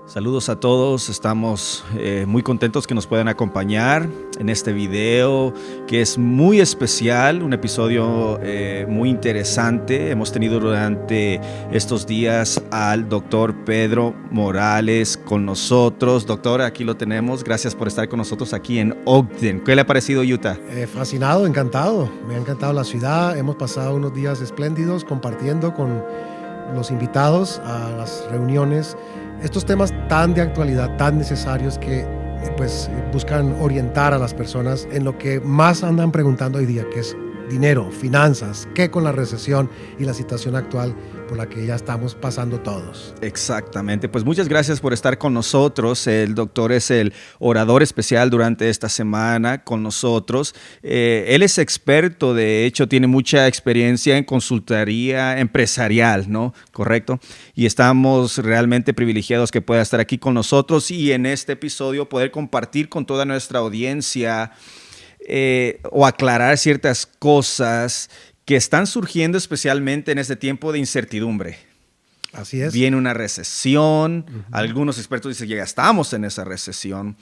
Saludos a todos, estamos muy contentos que nos puedan acompañar en este video que es muy especial, un episodio muy interesante. Hemos tenido durante estos días al doctor Pedro Morales con nosotros. Doctor, aquí lo tenemos, gracias por estar con nosotros aquí en Ogden. ¿Qué le ha parecido Utah? Fascinado, encantado, me ha encantado la ciudad, hemos pasado unos días espléndidos compartiendo con los invitados a las reuniones estos temas tan de actualidad, tan necesarios que buscan orientar a las personas en lo que más andan preguntando hoy día, que es dinero, finanzas, qué con la recesión y la situación actual por la que ya estamos pasando todos. Exactamente, pues muchas gracias por estar con nosotros. El doctor es el orador especial durante esta semana con nosotros. Él es experto, de hecho tiene mucha experiencia en consultoría empresarial, ¿no? Correcto. Y estamos realmente privilegiados que pueda estar aquí con nosotros y en este episodio poder compartir con toda nuestra audiencia o aclarar ciertas cosas que están surgiendo especialmente en este tiempo de incertidumbre. Así es. Viene una recesión, algunos expertos dicen que ya estamos en esa recesión,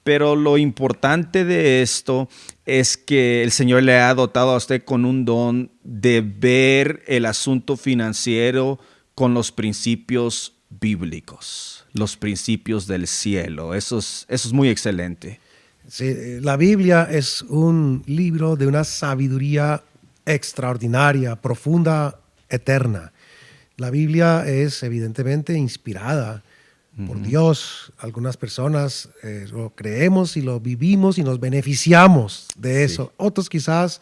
pero lo importante de esto es que el Señor le ha dotado a usted con un don de ver el asunto financiero con los principios bíblicos, los principios del cielo. Eso es muy excelente. Sí, la Biblia es un libro de una sabiduría extraordinaria, profunda, eterna. La Biblia es evidentemente inspirada por Dios. Algunas personas lo creemos y lo vivimos y nos beneficiamos de eso. Sí. Otros quizás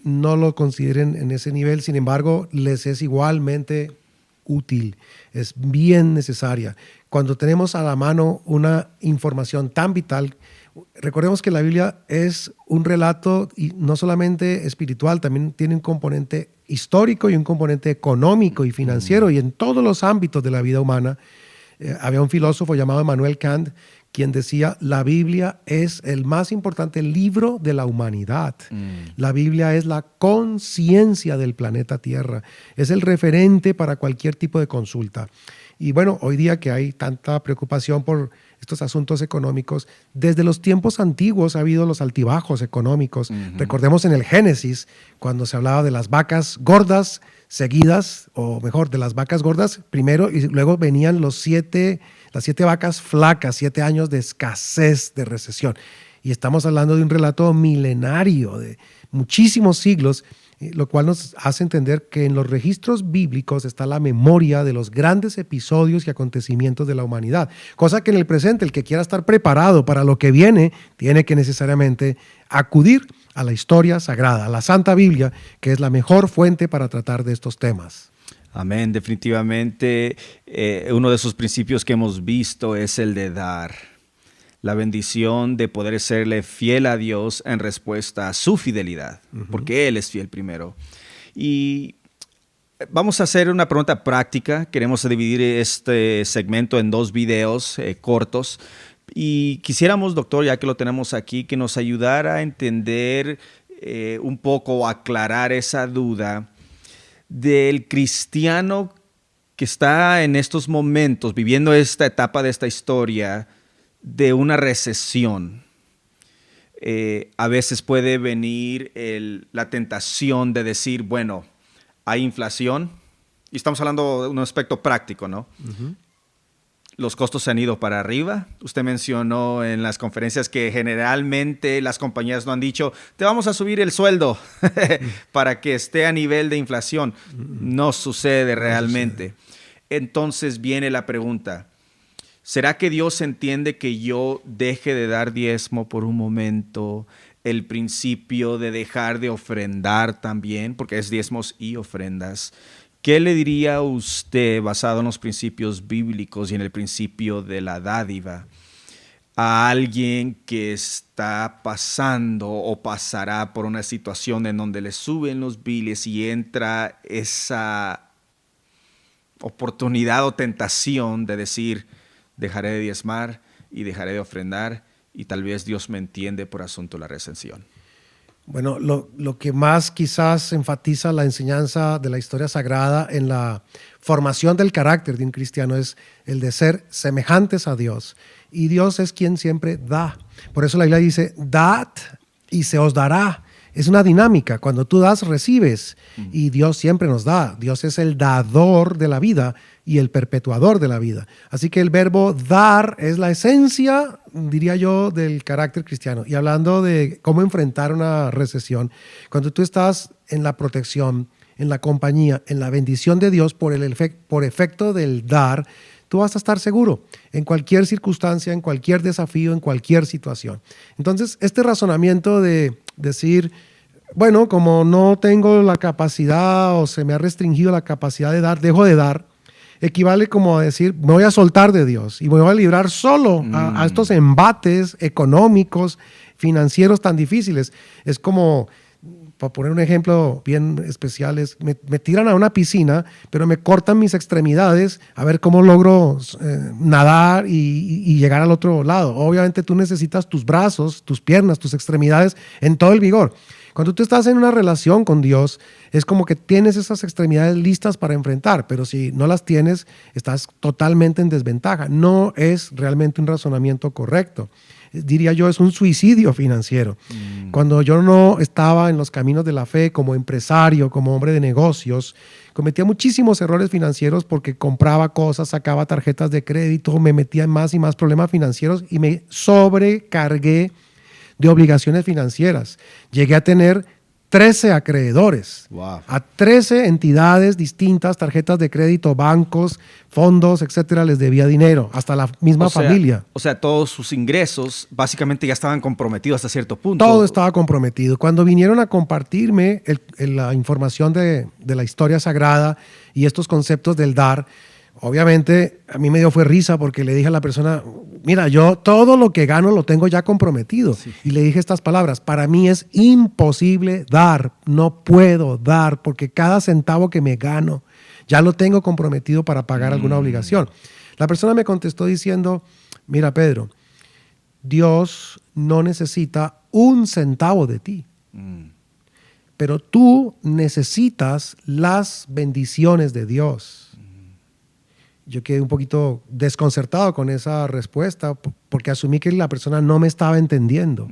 no lo consideren en ese nivel, sin embargo, les es igualmente útil, es bien necesaria. Cuando tenemos a la mano una información tan vital, recordemos que la Biblia es un relato y no solamente espiritual, también tiene un componente histórico y un componente económico y financiero, y en todos los ámbitos de la vida humana. Había un filósofo llamado Immanuel Kant quien decía, la Biblia es el más importante libro de la humanidad. La Biblia es la conciencia del planeta Tierra, es el referente para cualquier tipo de consulta. Y bueno, hoy día que hay tanta preocupación por estos asuntos económicos, desde los tiempos antiguos ha habido los altibajos económicos. Recordemos en el Génesis, cuando se hablaba de las vacas gordas seguidas, o mejor, de las vacas gordas primero, y luego venían las siete vacas flacas, 7 años de escasez, de recesión. Y estamos hablando de un relato milenario, de muchísimos siglos, lo cual nos hace entender que en los registros bíblicos está la memoria de los grandes episodios y acontecimientos de la humanidad, cosa que en el presente el que quiera estar preparado para lo que viene tiene que necesariamente acudir a la historia sagrada, a la Santa Biblia, que es la mejor fuente para tratar de estos temas. Amén, definitivamente uno de esos principios que hemos visto es el de dar. La bendición de poder serle fiel a Dios en respuesta a su fidelidad, porque Él es fiel primero. Y vamos a hacer una pregunta práctica. Queremos dividir este segmento en 2 videos cortos. Y quisiéramos, doctor, ya que lo tenemos aquí, que nos ayudara a entender un poco o aclarar esa duda del cristiano que está en estos momentos viviendo esta etapa de esta historia de una recesión. A veces puede venir la tentación de decir, bueno, hay inflación, y estamos hablando de un aspecto práctico, ¿no? Los costos se han ido para arriba. Usted mencionó en las conferencias que generalmente las compañías no han dicho, te vamos a subir el sueldo para que esté a nivel de inflación. No sucede realmente. Entonces viene la pregunta, ¿será que Dios entiende que yo deje de dar diezmo por un momento? El principio de dejar de ofrendar también, porque es diezmos y ofrendas. ¿Qué le diría usted, basado en los principios bíblicos y en el principio de la dádiva, a alguien que está pasando o pasará por una situación en donde le suben los biles y entra esa oportunidad o tentación de decir, dejaré de diezmar y dejaré de ofrendar y tal vez Dios me entiende por asunto de la recesión? Bueno, lo que más quizás enfatiza la enseñanza de la historia sagrada en la formación del carácter de un cristiano es el de ser semejantes a Dios. Y Dios es quien siempre da. Por eso la Biblia dice, dad y se os dará. Es una dinámica. Cuando tú das, recibes. Y Dios siempre nos da. Dios es el dador de la vida y el perpetuador de la vida. Así que el verbo dar es la esencia, diría yo, del carácter cristiano. Y hablando de cómo enfrentar una recesión, cuando tú estás en la protección, en la compañía, en la bendición de Dios por efecto del dar, tú vas a estar seguro en cualquier circunstancia, en cualquier desafío, en cualquier situación. Entonces, este razonamiento de decir, bueno, como no tengo la capacidad o se me ha restringido la capacidad de dar, dejo de dar, equivale como a decir, me voy a soltar de Dios y me voy a librar solo a estos embates económicos, financieros tan difíciles. Es como, para poner un ejemplo bien especial, es me tiran a una piscina, pero me cortan mis extremidades a ver cómo logro nadar y llegar al otro lado. Obviamente tú necesitas tus brazos, tus piernas, tus extremidades en todo el vigor. Cuando tú estás en una relación con Dios, es como que tienes esas extremidades listas para enfrentar, pero si no las tienes, estás totalmente en desventaja. No es realmente un razonamiento correcto. Diría yo, es un suicidio financiero. Cuando yo no estaba en los caminos de la fe como empresario, como hombre de negocios, cometía muchísimos errores financieros porque compraba cosas, sacaba tarjetas de crédito, me metía en más y más problemas financieros y me sobrecargué de obligaciones financieras. Llegué a tener 13 acreedores, Wow. a 13 entidades distintas, tarjetas de crédito, bancos, fondos, etcétera, les debía dinero, hasta la misma familia. O sea, todos sus ingresos básicamente ya estaban comprometidos hasta cierto punto. Todo estaba comprometido. Cuando vinieron a compartirme la información de la historia sagrada y estos conceptos del dar, obviamente a mí me dio fue risa porque le dije a la persona, mira, yo todo lo que gano lo tengo ya comprometido. Sí. Y le dije estas palabras, para mí es imposible dar, no puedo dar porque cada centavo que me gano ya lo tengo comprometido para pagar alguna obligación. La persona me contestó diciendo, mira Pedro, Dios no necesita un centavo de ti, pero tú necesitas las bendiciones de Dios. Yo quedé un poquito desconcertado con esa respuesta porque asumí que la persona no me estaba entendiendo.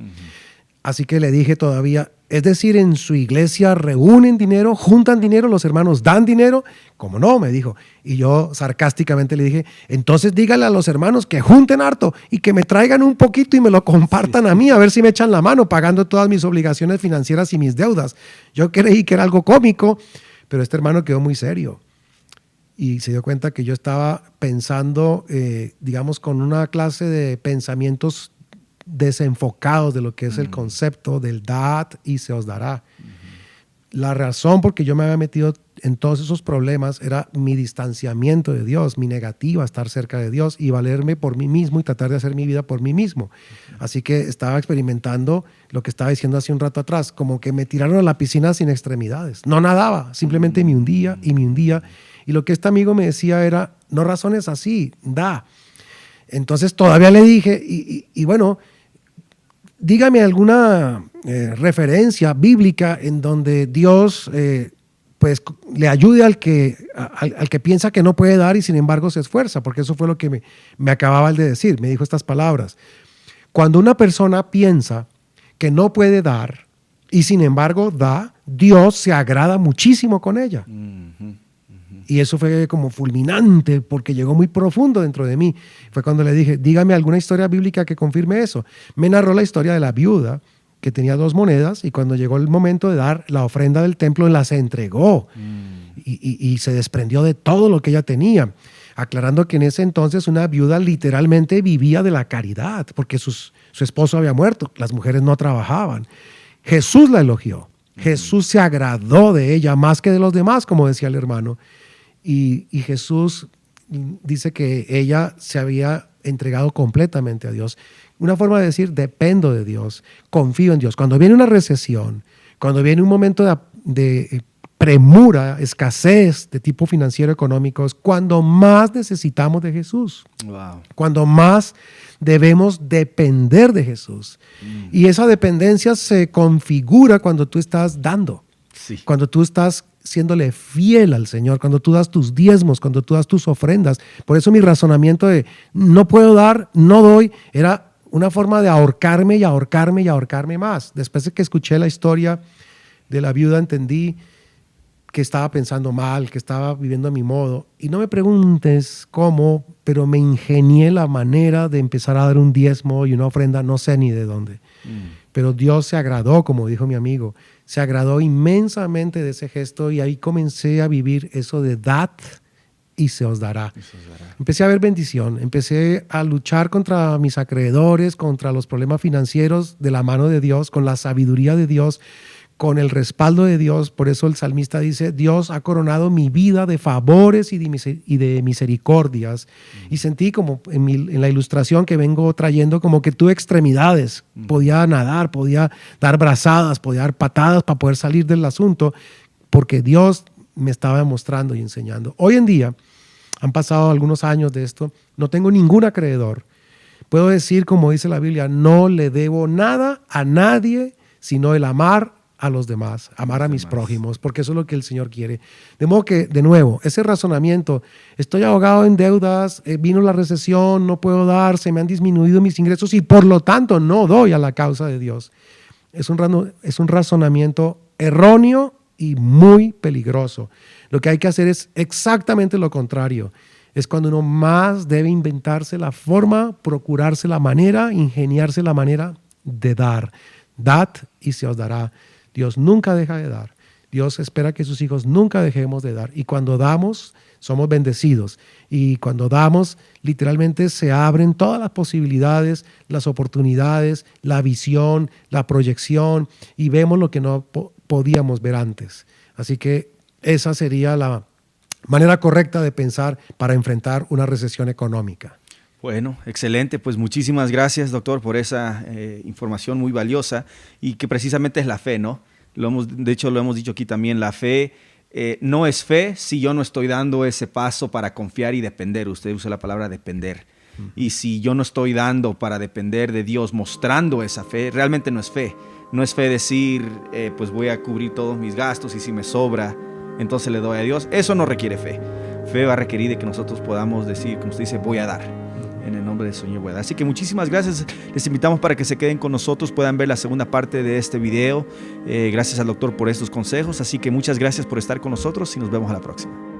Así que le dije todavía, es decir, en su iglesia reúnen dinero, juntan dinero, los hermanos dan dinero. ¿Cómo no? Me dijo. Y yo sarcásticamente le dije, entonces dígale a los hermanos que junten harto y que me traigan un poquito y me lo compartan a mí, a ver si me echan la mano pagando todas mis obligaciones financieras y mis deudas. Yo creí que era algo cómico, pero este hermano quedó muy serio. Y se dio cuenta que yo estaba pensando, digamos, con una clase de pensamientos desenfocados de lo que es el concepto del dad y se os dará. La razón por que yo me había metido en todos esos problemas era mi distanciamiento de Dios, mi negativa a estar cerca de Dios y valerme por mí mismo y tratar de hacer mi vida por mí mismo. Así que estaba experimentando lo que estaba diciendo hace un rato atrás, como que me tiraron a la piscina sin extremidades. No nadaba, simplemente me hundía y me hundía. Y lo que este amigo me decía era, no razones así, da. Entonces todavía le dije, y bueno, dígame alguna referencia bíblica en donde Dios pues le ayude al que piensa que no puede dar y sin embargo se esfuerza, porque eso fue lo que me acababa de decir. Me dijo estas palabras. Cuando una persona piensa que no puede dar y sin embargo da, Dios se agrada muchísimo con ella. Y eso fue como fulminante porque llegó muy profundo dentro de mí. Fue cuando le dije, dígame alguna historia bíblica que confirme eso. Me narró la historia de la viuda que tenía 2 monedas y cuando llegó el momento de dar la ofrenda del templo, las entregó y se desprendió de todo lo que ella tenía. Aclarando que en ese entonces una viuda literalmente vivía de la caridad porque su esposo había muerto, las mujeres no trabajaban. Jesús la elogió. Jesús se agradó de ella más que de los demás, como decía el hermano. Y Jesús dice que ella se había entregado completamente a Dios. Una forma de decir, dependo de Dios, confío en Dios. Cuando viene una recesión, cuando viene un momento de premura, escasez de tipo financiero económico es cuando más necesitamos de Jesús. Wow. Cuando más debemos depender de Jesús. Y esa dependencia se configura cuando tú estás dando, Sí. cuando tú estás siéndole fiel al Señor, cuando tú das tus diezmos, cuando tú das tus ofrendas. Por eso mi razonamiento de no puedo dar, no doy, era una forma de ahorcarme y ahorcarme y ahorcarme más. Después de que escuché la historia de la viuda, entendí que estaba pensando mal, que estaba viviendo a mi modo. Y no me preguntes cómo, pero me ingenié la manera de empezar a dar un diezmo y una ofrenda, no sé ni de dónde. Pero Dios se agradó, como dijo mi amigo, se agradó inmensamente de ese gesto y ahí comencé a vivir eso de dad y se os dará. Empecé a ver bendición, empecé a luchar contra mis acreedores, contra los problemas financieros de la mano de Dios, con la sabiduría de Dios, con el respaldo de Dios. Por eso el salmista dice, Dios ha coronado mi vida de favores y de misericordias. Y sentí como en la ilustración que vengo trayendo, como que tuve extremidades. Podía nadar, podía dar brazadas, podía dar patadas para poder salir del asunto, porque Dios me estaba mostrando y enseñando. Hoy en día, han pasado algunos años de esto, no tengo ningún acreedor. Puedo decir, como dice la Biblia, no le debo nada a nadie, sino el amar a los demás, amar a mis prójimos, porque eso es lo que el Señor quiere. De modo que, de nuevo, ese razonamiento, estoy ahogado en deudas, vino la recesión, no puedo dar, se me han disminuido mis ingresos y por lo tanto no doy a la causa de Dios. Es un razonamiento erróneo y muy peligroso. Lo que hay que hacer es exactamente lo contrario. Es cuando uno más debe inventarse la forma, procurarse la manera, ingeniarse la manera de dar. Dad y se os dará. Dios nunca deja de dar. Dios espera que sus hijos nunca dejemos de dar. Y cuando damos, somos bendecidos. Y cuando damos, literalmente se abren todas las posibilidades, las oportunidades, la visión, la proyección, y vemos lo que no podíamos ver antes. Así que esa sería la manera correcta de pensar para enfrentar una recesión económica. Bueno, excelente. Pues muchísimas gracias, doctor, por esa información muy valiosa y que precisamente es la fe, ¿no? De hecho, lo hemos dicho aquí también, la fe no es fe si yo no estoy dando ese paso para confiar y depender. Usted usa la palabra depender. Y si yo no estoy dando para depender de Dios, mostrando esa fe, realmente no es fe. No es fe decir, pues voy a cubrir todos mis gastos y si me sobra, entonces le doy a Dios. Eso no requiere fe. Fe va a requerir de que nosotros podamos decir, como usted dice, voy a dar. En el nombre del Señor voy a dar. Así que muchísimas gracias. Les invitamos para que se queden con nosotros, puedan ver la segunda parte de este video. Gracias al doctor por estos consejos. Así que muchas gracias por estar con nosotros y nos vemos a la próxima.